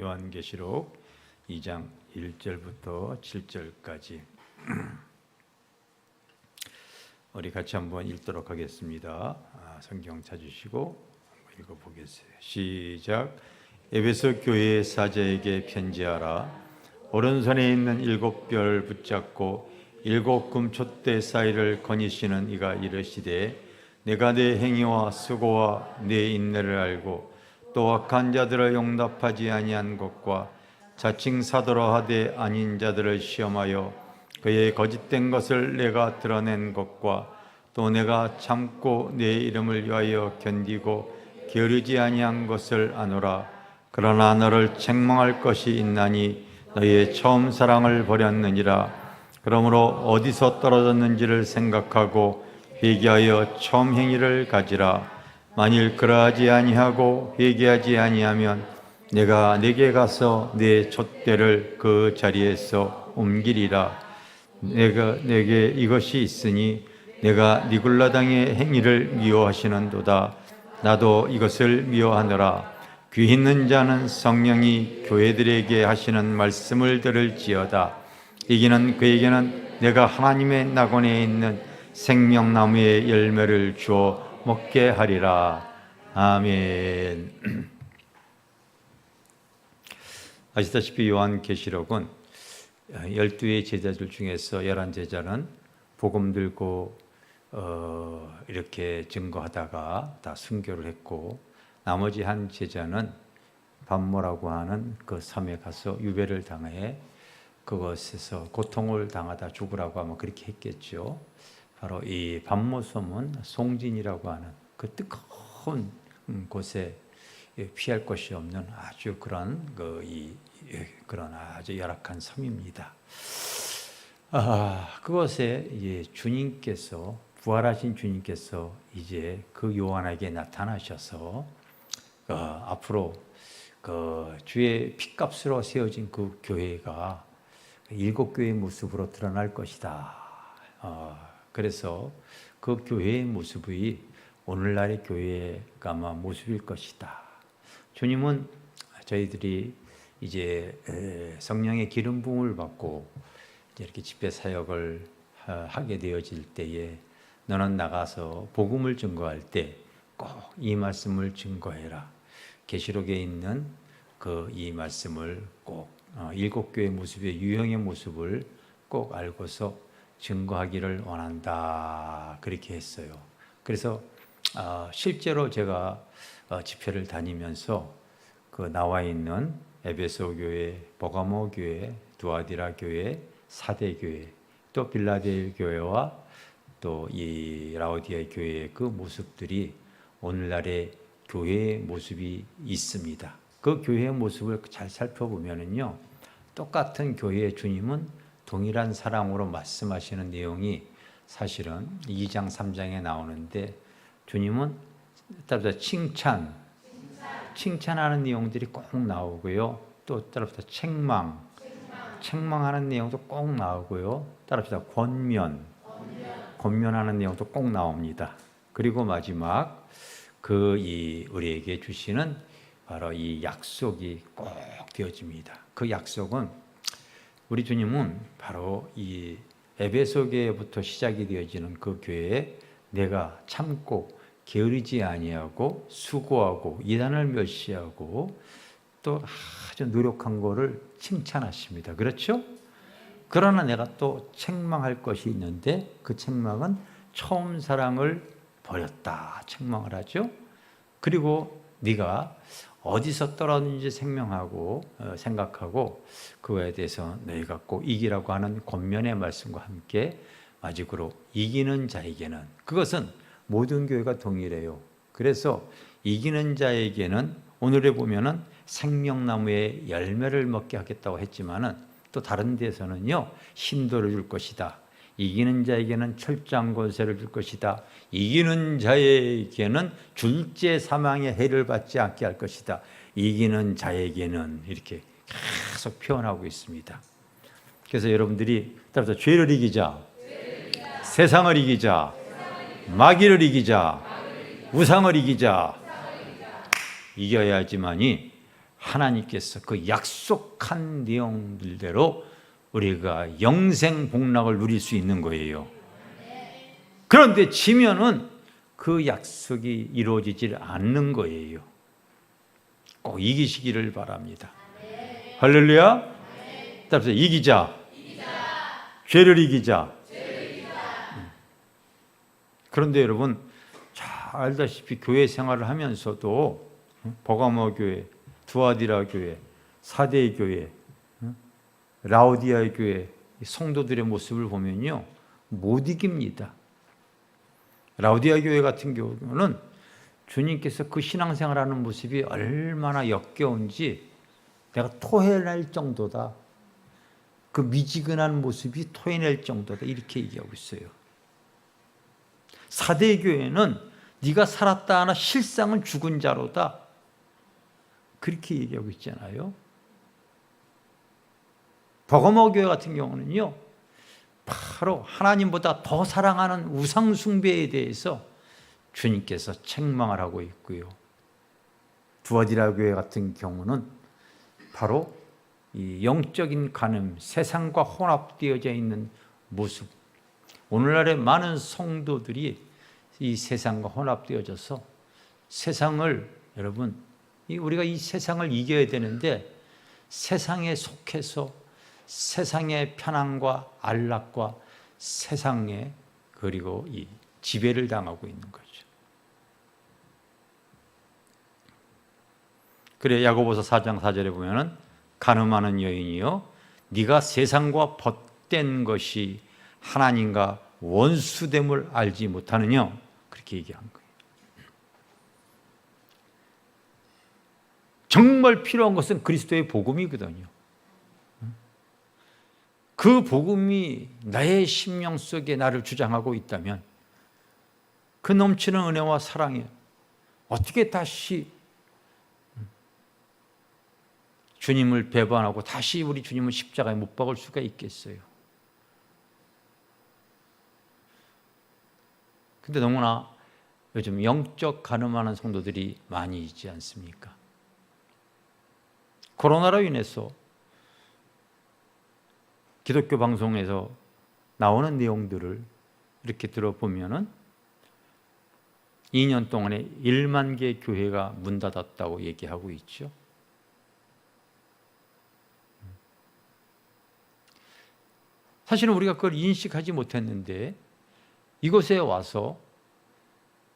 요한계시록 2장 1절부터 7절까지 우리 같이 한번 읽도록 하겠습니다. 성경 찾으시고 읽어보겠어요. 시작. 에베소 교회 사자에게 편지하라. 오른손에 있는 7별 붙잡고 7 금촛대 사이를 거니시는 이가 이르시되 내가 내 행위와 수고와 내 인내를 알고 또 악한 자들을 용납하지 아니한 것과 자칭 사도라 하되 아닌 자들을 시험하여 그의 거짓된 것을 내가 드러낸 것과 또 내가 참고 내 이름을 위하여 견디고 게으르지 아니한 것을 아노라. 그러나 너를 책망할 것이 있나니 너의 처음 사랑을 버렸느니라. 그러므로 어디서 떨어졌는지를 생각하고 회개하여 처음 행위를 가지라. 만일 그러하지 아니하고 회개하지 아니하면 내가 네게 가서 내 촛대를 그 자리에서 옮기리라. 내게 이것이 있으니 내가 니굴라 당의 행위를 미워하시는도다. 나도 이것을 미워하노라. 귀 있는 자는 성령이 교회들에게 하시는 말씀을 들을지어다. 이기는 그에게는 내가 하나님의 낙원에 있는 생명나무의 열매를 주어 먹게 하리라. 아멘. 아시다시피 요한계시록은 12의 제자들 중에서 11제자는 복음 들고 이렇게 증거하다가 다 순교를 했고, 나머지 한 제자는 반모라고 하는 그 섬에 가서 유배를 당해 그것에서 고통을 당하다 죽으라고 아마 그렇게 했겠죠. 바로 이 반모섬은 송진이라고 하는 그 뜨거운 곳에 피할 곳이 없는 아주 그런 그런 아주 열악한 섬입니다. 그곳에 이제 주님께서, 부활하신 주님께서 이제 그 요한에게 나타나셔서 앞으로 그 주의 핏값으로 세워진 그 교회가 7 교회의 모습으로 드러날 것이다. 그래서 그 교회의 모습이 오늘날의 교회가 아마 모습일 것이다. 주님은 저희들이 이제 성령의 기름 부음을 받고 이렇게 집회 사역을 하게 되어질 때에 너는 나가서 복음을 증거할 때 꼭 이 말씀을 증거해라. 계시록에 있는 이 말씀을 꼭 7 교회의 모습의 유형의 모습을 꼭 알고서 증거하기를 원한다. 그렇게 했어요. 그래서 실제로 제가 집회를 다니면서 그 나와 있는 에베소 교회, 버가모 교회, 두아디라 교회, 사대 교회, 또 빌라델 교회와 또 이 라오디아 교회의 그 모습들이 오늘날의 교회의 모습이 있습니다. 그 교회의 모습을 잘 살펴보면은요, 똑같은 교회의 주님은 동일한 사랑으로 말씀하시는 내용이 사실은 2장, 3장에 나오는데, 주님은 따라서 칭찬하는 내용들이 꼭 나오고요. 또 따라서 책망하는 내용도 꼭 나오고요. 따라서 권면하는 내용도 꼭 나옵니다. 그리고 마지막 우리에게 주시는 바로 이 약속이 꼭 되어집니다. 그 약속은 우리 주님은 바로 이 에베소 교회부터 시작이 되어지는 그 교회에 내가 참고 게으르지 아니하고 수고하고 이단을 멸시하고 또 아주 노력한 거를 칭찬하십니다. 그렇죠? 그러나 내가 또 책망할 것이 있는데 그 책망은 처음 사랑을 버렸다. 책망을 하죠. 그리고 네가 어디서 떨어졌는지 생각하고 그거에 대해서 너희가 꼭 이기라고 하는 권면의 말씀과 함께 마지막으로 이기는 자에게는, 그것은 모든 교회가 동일해요. 그래서 이기는 자에게는 오늘에 보면은 생명나무의 열매를 먹게 하겠다고 했지만은 또 다른 데서는요, 힘도를 줄 것이다. 이기는 자에게는 철저한 권세를 줄 것이다. 이기는 자에게는 둘째 사망의 해를 받지 않게 할 것이다. 이기는 자에게는 이렇게 계속 표현하고 있습니다. 그래서 여러분들이 따라서 죄를 이기자, 세상을 이기자, 마귀를 이기자, 우상을 이기자, 이겨야지만이 하나님께서 그 약속한 내용들대로 우리가 영생 복락을 누릴 수 있는 거예요. 그런데 지면은 그 약속이 이루어지질 않는 거예요. 꼭 이기시기를 바랍니다. 할렐루야. 따라서 이기자. 죄를 이기자. 그런데 여러분 잘 알다시피 교회 생활을 하면서도 버가모 교회, 두아디라 교회, 사대 교회, 라오디아 교회 성도들의 모습을 보면요 못 이깁니다. 라오디아 교회 같은 경우는 주님께서 그 신앙생활하는 모습이 얼마나 역겨운지 내가 토해낼 정도다. 그 미지근한 모습이 토해낼 정도다. 이렇게 얘기하고 있어요. 사대 교회는 네가 살았다 하나 실상은 죽은 자로다. 그렇게 얘기하고 있잖아요. 버가모 교회 같은 경우는요 바로 하나님보다 더 사랑하는 우상 숭배에 대해서 주님께서 책망을 하고 있고요. 두아디라 교회 같은 경우는 바로 이 영적인 간음, 세상과 혼합되어져 있는 모습. 오늘날의 많은 성도들이 이 세상과 혼합되어져서 세상을 여러분 우리가 이 세상을 이겨야 되는데 세상에 속해서 세상의 편안과 안락과 세상에 그리고 이 지배를 당하고 있는 거죠. 그래 야고보서 4장 4절에 보면은 간음하는 여인이여 네가 세상과 벗된 것이 하나님과 원수됨을 알지 못하느냐 그렇게 얘기한 거예요. 정말 필요한 것은 그리스도의 복음이거든요. 그 복음이 나의 심령 속에 나를 주장하고 있다면 그 넘치는 은혜와 사랑에 어떻게 다시 주님을 배반하고 다시 우리 주님을 십자가에 못 박을 수가 있겠어요. 근데 너무나 요즘 영적 간음하는 성도들이 많이 있지 않습니까? 코로나로 인해서 기독교 방송에서 나오는 내용들을 이렇게 들어보면은 2년 동안에 1만 개 교회가 문 닫았다고 얘기하고 있죠. 사실은 우리가 그걸 인식하지 못했는데 이곳에 와서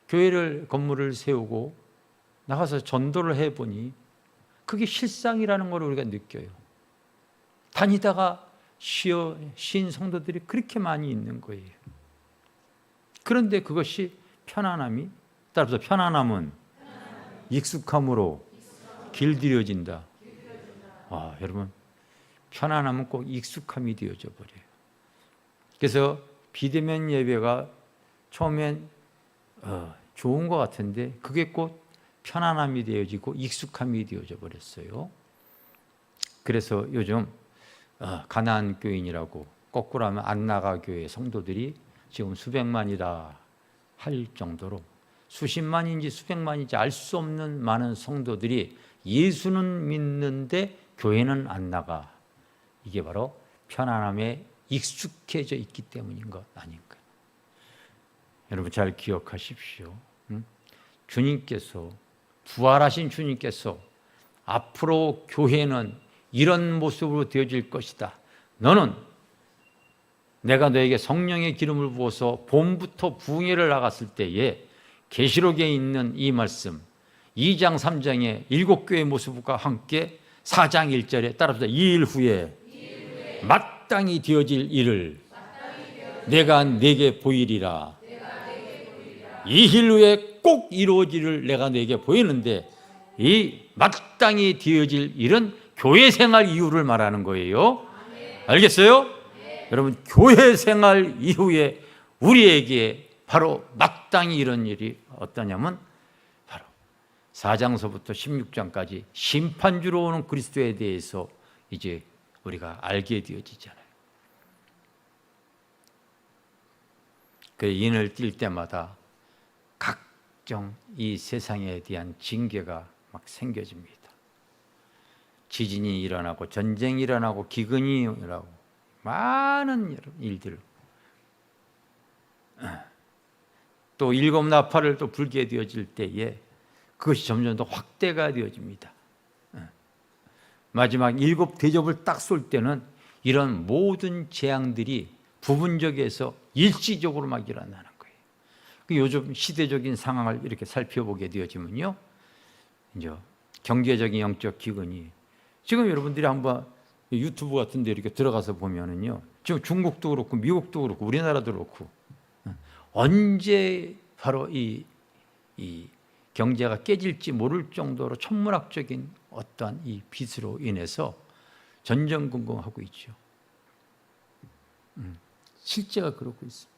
교회를 건물을 세우고 나가서 전도를 해보니 그게 실상이라는 걸 우리가 느껴요. 다니다가 쉰 성도들이 그렇게 많이 있는 거예요. 그런데 그것이 편안함이 따라서 편안함은 익숙함으로 길들여진다. 아, 여러분 편안함은 꼭 익숙함이 되어져 버려요. 그래서 비대면 예배가 처음엔 좋은 것 같은데 그게 꼭 편안함이 되어지고 익숙함이 되어져 버렸어요. 그래서 요즘 가나안 교인이라고 거꾸로 하면 안나가 교회 성도들이 지금 수백만이다 할 정도로 수십만인지 수백만인지 알 수 없는 많은 성도들이 예수는 믿는데 교회는 안 나가. 이게 바로 편안함에 익숙해져 있기 때문인 것 아닌가. 여러분 잘 기억하십시오. 주님께서 부활하신 주님께서 앞으로 교회는 이런 모습으로 되어질 것이다. 너는 내가 너에게 성령의 기름을 부어서 봄부터 부흥회를 나갔을 때에 계시록에 있는 이 말씀 2장 3장의 7교회의 모습과 함께 4장 1절에 따라서 2일 후에 마땅히 되어질 일을 내가 네게 보이리라. 2일 후에 꼭 이루어지를 내가 네게 보이는데 이 마땅히 되어질 일은 교회 생활 이후를 말하는 거예요. 알겠어요? 여러분 교회 생활 이후에 우리에게 바로 마땅히 이런 일이 어떠냐면 바로 4장서부터 16장까지 심판주로 오는 그리스도에 대해서 이제 우리가 알게 되어지잖아요. 그 인을 띌 때마다 각종 이 세상에 대한 징계가 막 생겨집니다. 지진이 일어나고 전쟁이 일어나고 기근이 일어나고 많은 일들, 또 일곱 나팔을 또 불게 되어질 때에 그것이 점점 더 확대가 되어집니다. 마지막 일곱 대접을 딱 쏠 때는 이런 모든 재앙들이 부분적에서 일시적으로 막 일어나는 거예요. 요즘 시대적인 상황을 이렇게 살펴보게 되어지면요, 이제 경제적인 영적 기근이, 지금 여러분들이 한번 유튜브 같은 데 이렇게 들어가서 보면은요, 지금 중국도 그렇고 미국도 그렇고 우리나라도 그렇고 언제 바로 이 경제가 깨질지 모를 정도로 천문학적인 어떤 이 빛으로 인해서 전전긍긍하고 있죠. 실제가 그렇고 있습니다.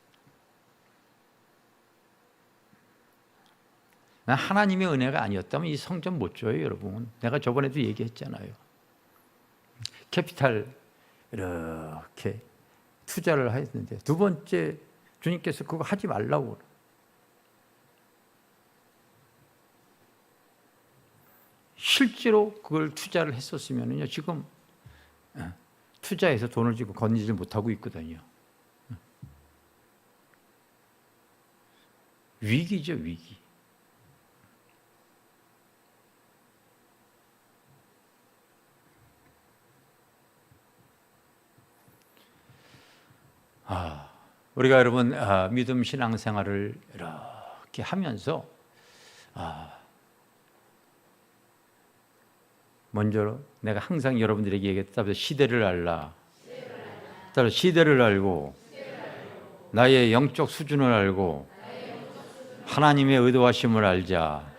하나님의 은혜가 아니었다면 이 성전 못 줘요, 여러분. 내가 저번에도 얘기했잖아요. 캐피탈 이렇게 투자를 했는데 두 번째 주님께서 그거 하지 말라고. 실제로 그걸 투자를 했었으면요, 지금 투자해서 돈을 지금 건지지 못하고 있거든요. 위기죠, 위기. 우리가 여러분 믿음 신앙생활을 이렇게 하면서 먼저 내가 항상 여러분들에게 얘기했다. 시대를 알라. 따라 시대를 알고 나의 영적 수준을 알고 하나님의 의도하심을 알자.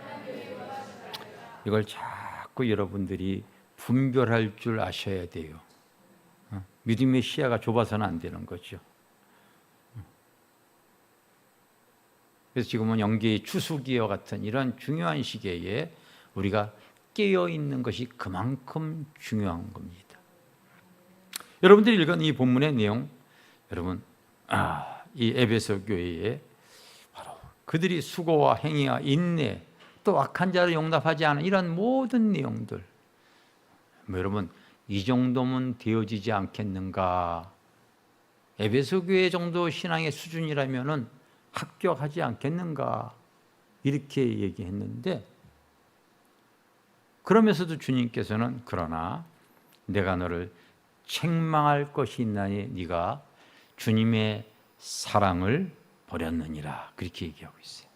이걸 자꾸 여러분들이 분별할 줄 아셔야 돼요. 믿음의 시야가 좁아서는 안 되는 거죠. 그래서 지금은 영계의 추수기와 같은 이런 중요한 시기에 우리가 깨어있는 것이 그만큼 중요한 겁니다. 여러분들이 읽은 이 본문의 내용, 여러분 이 에베소 교회에 바로 그들이 수고와 행위와 인내, 또 악한 자를 용납하지 않은 이런 모든 내용들, 여러분 이 정도면 되어지지 않겠는가? 에베소 교회 정도 신앙의 수준이라면은 합격하지 않겠는가? 이렇게 얘기했는데, 그러면서도 주님께서는 그러나 내가 너를 책망할 것이 있나니 네가 주님의 사랑을 버렸느니라, 그렇게 얘기하고 있어요.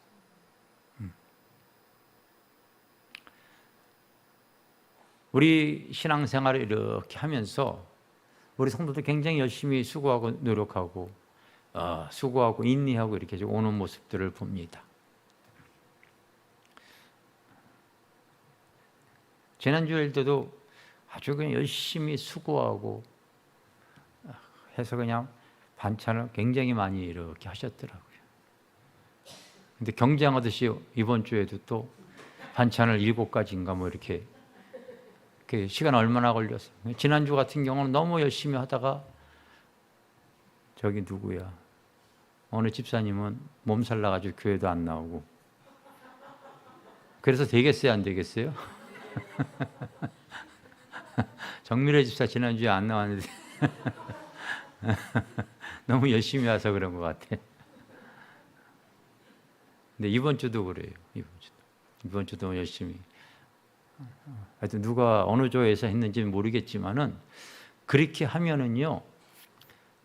우리 신앙생활을 이렇게 하면서 우리 성도들 굉장히 열심히 수고하고 노력하고 수고하고 인내하고 이렇게 오는 모습들을 봅니다. 지난주에도 아주 그냥 열심히 수고하고 해서 그냥 반찬을 굉장히 많이 이렇게 하셨더라고요. 근데 경쟁하듯이 이번 주에도 또 반찬을 7가지인가 뭐 이렇게 시간 얼마나 걸렸어요. 지난주 같은 경우는 너무 열심히 하다가 저기 누구야, 어느 집사님은 몸살 나가지고 교회도 안 나오고. 그래서 되겠어요, 안 되겠어요? 정미래 집사 지난주에 안 나왔는데 너무 열심히 와서 그런 것 같아. 근데 이번 주도 그래요. 이번 주도 열심히. 하여튼 누가 어느 조에서 했는지는 모르겠지만은 그렇게 하면은요,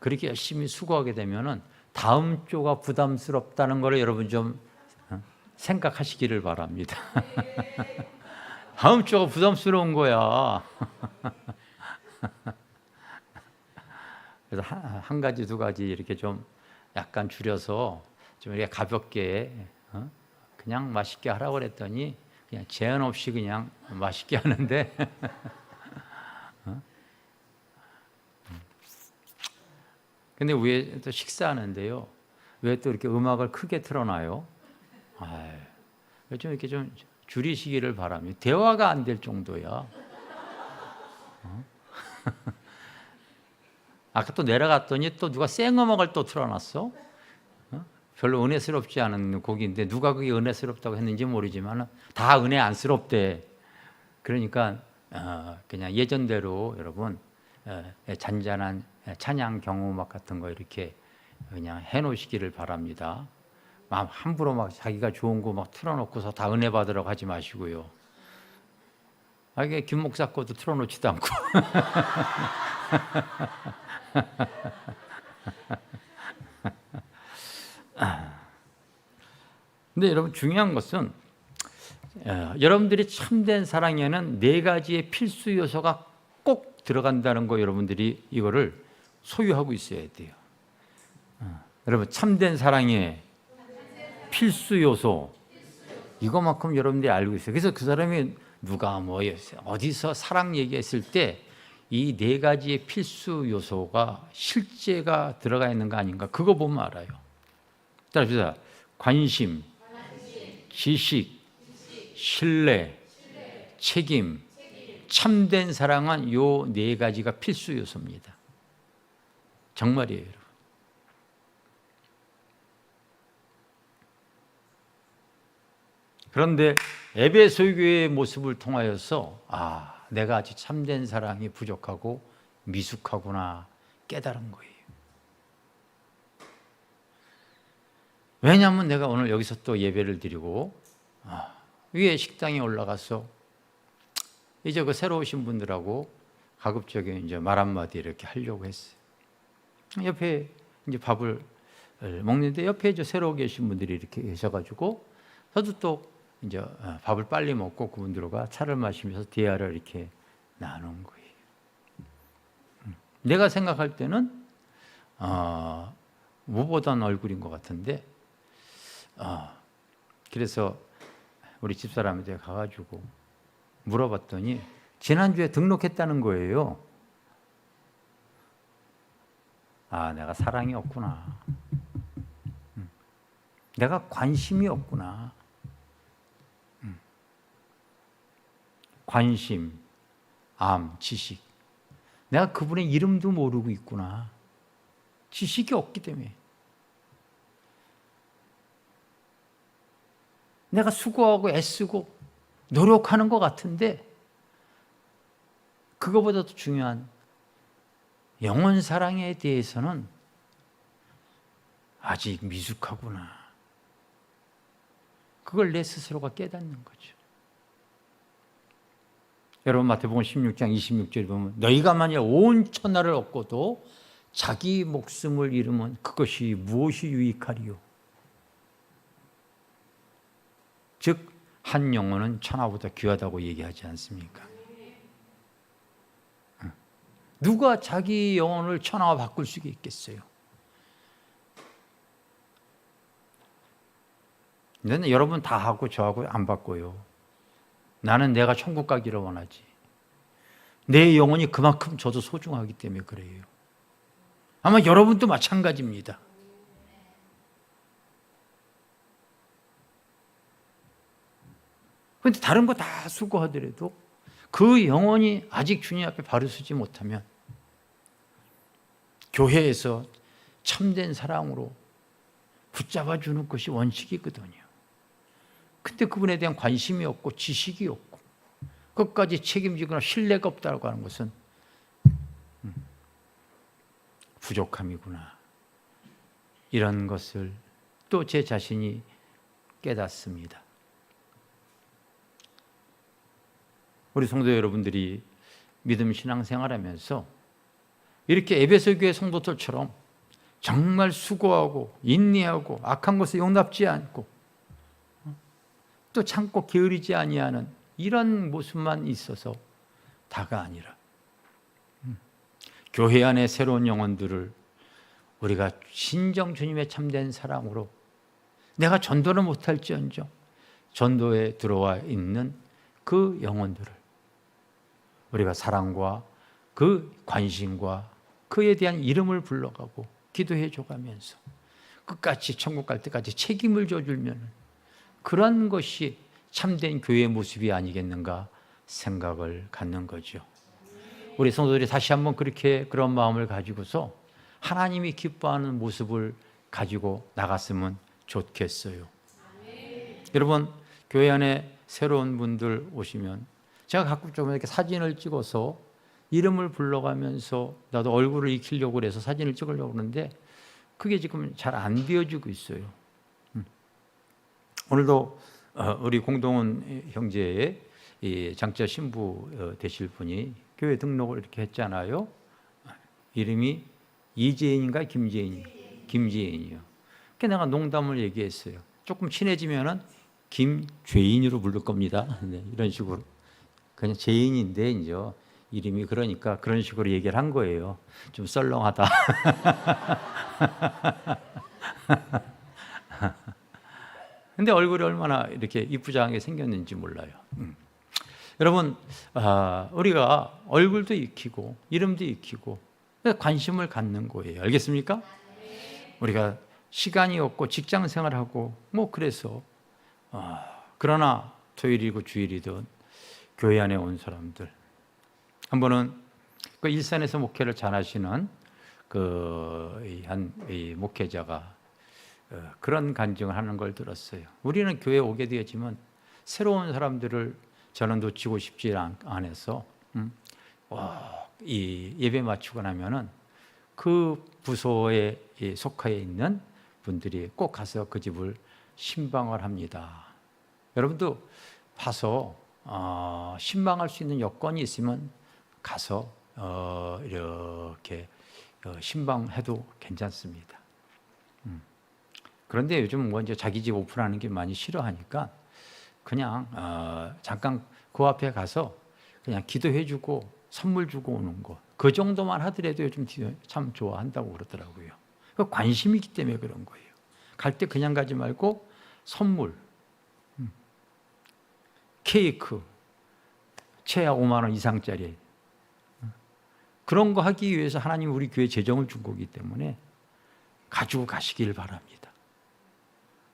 그렇게 열심히 수고하게 되면은 다음 주가 부담스럽다는 걸 여러분 좀 생각하시기를 바랍니다. 다음 주가 부담스러운 거야. 그래서 한 가지, 두 가지 이렇게 좀 약간 줄여서 좀 이렇게 가볍게 그냥 맛있게 하라고 그랬더니 그냥 제한 없이 그냥 맛있게 하는데 근데 왜 또 식사하는데요, 왜 또 이렇게 음악을 크게 틀어놔요? 좀 이렇게 좀 줄이시기를 바랍니다. 대화가 안 될 정도야. 아까 또 내려갔더니 또 누가 생음악을 또 틀어놨어. 별로 은혜스럽지 않은 곡인데 누가 그게 은혜스럽다고 했는지 모르지만 다 은혜 안스럽대. 그러니까 그냥 예전대로 여러분 잔잔한 찬양 경음악 같은 거 이렇게 그냥 해놓으시기를 바랍니다. 마음 함부로 막 자기가 좋은 거 막 틀어놓고서 다 은혜 받으라고 하지 마시고요. 이게 김 목사 거도 틀어놓지도 않고. 근데 여러분 중요한 것은 여러분들이 참된 사랑에는 4가지의 필수 요소가 꼭 들어간다는 거 여러분들이 이거를 소유하고 있어야 돼요. 여러분 참된 사랑의 필수 요소 이거만큼 여러분들이 알고 있어요. 그래서 그 사람이 누가 뭐 어디서 사랑 얘기했을 때 이 4가지의 필수 요소가 실제가 들어가 있는 거 아닌가 그거 보면 알아요. 따라합시다. 관심, 지식, 신뢰, 책임, 참된 사랑은 요 4가지가 필수 요소입니다. 정말이에요, 여러분. 그런데 에베소 교회의 모습을 통하여서 내가 아직 참된 사랑이 부족하고 미숙하구나 깨달은 거예요. 왜냐하면 내가 오늘 여기서 또 예배를 드리고 위에 식당에 올라가서 이제 그 새로 오신 분들하고 가급적인 이제 말 한마디 이렇게 하려고 했어요. 옆에 이제 밥을 먹는데 옆에 이제 새로 계신 분들이 이렇게 계셔가지고 저도 또 이제 밥을 빨리 먹고 그분들과 차를 마시면서 대화를 이렇게 나눈 거예요. 내가 생각할 때는 못 보던 얼굴인 것 같은데 그래서 우리 집사람한테 가가지고 물어봤더니 지난주에 등록했다는 거예요. 내가 사랑이 없구나. 내가 관심이 없구나. 관심, 지식. 내가 그분의 이름도 모르고 있구나. 지식이 없기 때문에. 내가 수고하고 애쓰고 노력하는 것 같은데 그거보다도 중요한 영혼 사랑에 대해서는 아직 미숙하구나. 그걸 내 스스로가 깨닫는 거죠. 여러분 마태복음 16장 26절에 보면 너희가 만약 온 천하를 얻고도 자기 목숨을 잃으면 그것이 무엇이 유익하리요? 즉 한 영혼은 천하보다 귀하다고 얘기하지 않습니까? 누가 자기 영혼을 천하와 바꿀 수 있겠어요? 근데 여러분 다 하고 저하고 안 바꿔요. 나는 내가 천국 가기를 원하지. 내 영혼이 그만큼 저도 소중하기 때문에 그래요. 아마 여러분도 마찬가지입니다. 그런데 다른 거 다 수고하더라도 그 영혼이 아직 주님 앞에 바로 서지 못하면 교회에서 참된 사랑으로 붙잡아 주는 것이 원칙이거든요. 근데 그분에 대한 관심이 없고 지식이 없고 끝까지 책임지거나 신뢰가 없다고 하는 것은 부족함이구나. 이런 것을 또 제 자신이 깨닫습니다. 우리 성도 여러분들이 믿음 신앙생활하면서 이렇게 에베소 교회 성도들처럼 정말 수고하고 인내하고 악한 것을 용납지 않고 또 참고 게으르지 아니하는 이런 모습만 있어서 다가 아니라 교회 안에 새로운 영혼들을 우리가 신정 주님의 참된 사랑으로 내가 전도를 못할지언정 전도에 들어와 있는 그 영혼들을 우리가 사랑과 그 관심과 그에 대한 이름을 불러가고 기도해 줘가면서 끝까지 천국 갈 때까지 책임을 져주면 그런 것이 참된 교회의 모습이 아니겠는가 생각을 갖는 거죠. 우리 성도들이 다시 한번 그런 마음을 가지고서 하나님이 기뻐하는 모습을 가지고 나갔으면 좋겠어요. 여러분 교회 안에 새로운 분들 오시면 제가 가끔 좀 이렇게 사진을 찍어서 이름을 불러가면서 나도 얼굴을 익히려고 그래서 사진을 찍으려고 그러는데 그게 지금 잘 안 되어지고 있어요. 오늘도 우리 공동원 형제의 장자 신부 되실 분이 교회 등록을 이렇게 했잖아요. 이름이 이재인인가 김재인이요. 그래서 내가 농담을 얘기했어요. 조금 친해지면은 김죄인으로 부를 겁니다. 네, 이런 식으로. 그냥 죄인인데 이제 이름이 그러니까 그런 식으로 얘기를 한 거예요. 좀 썰렁하다. 근데 얼굴이 얼마나 이렇게 이쁘장하게 생겼는지 몰라요. 여러분, 우리가 얼굴도 익히고 이름도 익히고 관심을 갖는 거예요. 알겠습니까? 우리가 시간이 없고 직장 생활하고 뭐 그래서 그러나 토요일이고 주일이든 교회 안에 온 사람들 한 번은 그 일산에서 목회를 잘하시는 한 목회자가 그런 간증을 하는 걸 들었어요. 우리는 교회에 오게 되었지만 새로운 사람들을 저는 놓치고 싶지 않아서 이 예배 마치고 나면은 그 부서에 속하여 있는 분들이 꼭 가서 그 집을 신방을 합니다. 여러분도 봐서 신방할 수 있는 여건이 있으면 가서 이렇게 신방해도 괜찮습니다. 그런데 요즘 뭐 이제 자기 집 오픈하는 게 많이 싫어하니까 그냥 잠깐 그 앞에 가서 그냥 기도해주고 선물 주고 오는 거, 그 정도만 하더라도 요즘 참 좋아한다고 그러더라고요. 관심이 있기 때문에 그런 거예요. 갈 때 그냥 가지 말고 선물, 케이크, 최하 5만 원 이상짜리 그런 거 하기 위해서 하나님 우리 교회 재정을 준 거기 때문에 가지고 가시길 바랍니다.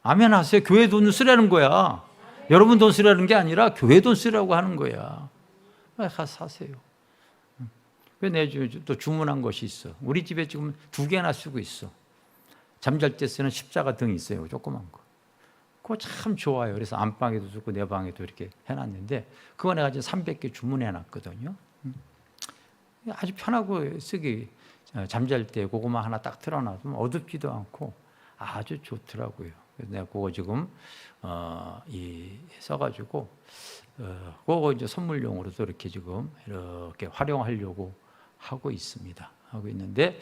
아멘 하세요. 교회 돈 쓰라는 거야. 여러분 돈 쓰라는 게 아니라 교회 돈 쓰라고 하는 거야. 가서 사세요. 내가 또 주문한 것이 있어. 우리 집에 지금 2개나 쓰고 있어. 잠잘 때 쓰는 십자가 등이 있어요. 조그만 거. 그거 참 좋아요. 그래서 안방에도 쓰고 내 방에도 이렇게 해놨는데 그거 내가 이제 300개 주문해놨거든요. 아주 편하고 쓰기. 잠잘 때 그거만 하나 딱 틀어놔두면 어둡지도 않고 아주 좋더라고요. 그래서 내가 그거 지금 써가지고 그거 이제 선물용으로도 이렇게 지금 이렇게 활용하려고 하고 있습니다. 하고 있는데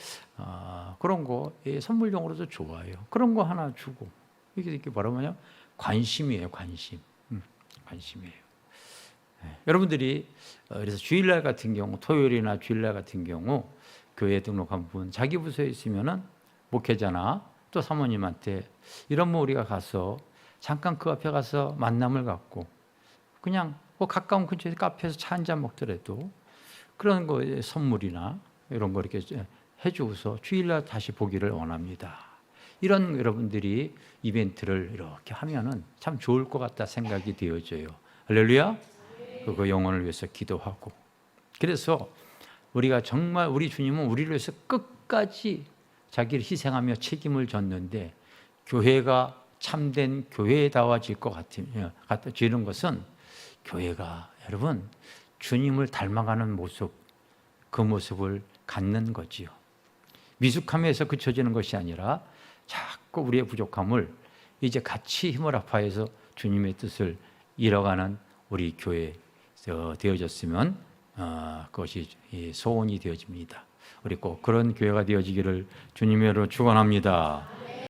그런 거 선물용으로도 좋아요. 그런 거 하나 주고 이게 뭐라고요? 관심이에요. 관심이에요. 여러분들이 그래서 주일날 같은 경우, 토요일이나 주일날 같은 경우 교회 등록한 분 자기 부서에 있으면은 목회자나 또 사모님한테 이런 뭐 우리가 가서 잠깐 그 앞에 가서 만남을 갖고 그냥 뭐 가까운 근처에 카페에서 차 한잔 먹더라도 그런 거 선물이나 이런 거 이렇게 해주고서 주일날 다시 보기를 원합니다. 이런 여러분들이 이벤트를 이렇게 하면은 참 좋을 것 같다 생각이 되어져요. 할렐루야. 그 영혼을 위해서 기도하고 그래서 우리가 정말 우리 주님은 우리를 위해서 끝까지 자기를 희생하며 책임을 졌는데 교회가 참된 교회다워질 것 같아지는 것은 교회가 여러분 주님을 닮아가는 모습 그 모습을 갖는 거지요. 미숙함에서 그쳐지는 것이 아니라 자꾸 우리의 부족함을 이제 같이 힘을 합하여서 주님의 뜻을 이뤄가는 우리 교회 되어졌으면 그것이 소원이 되어집니다. 우리 꼭 그런 교회가 되어지기를 주님으로 축원합니다.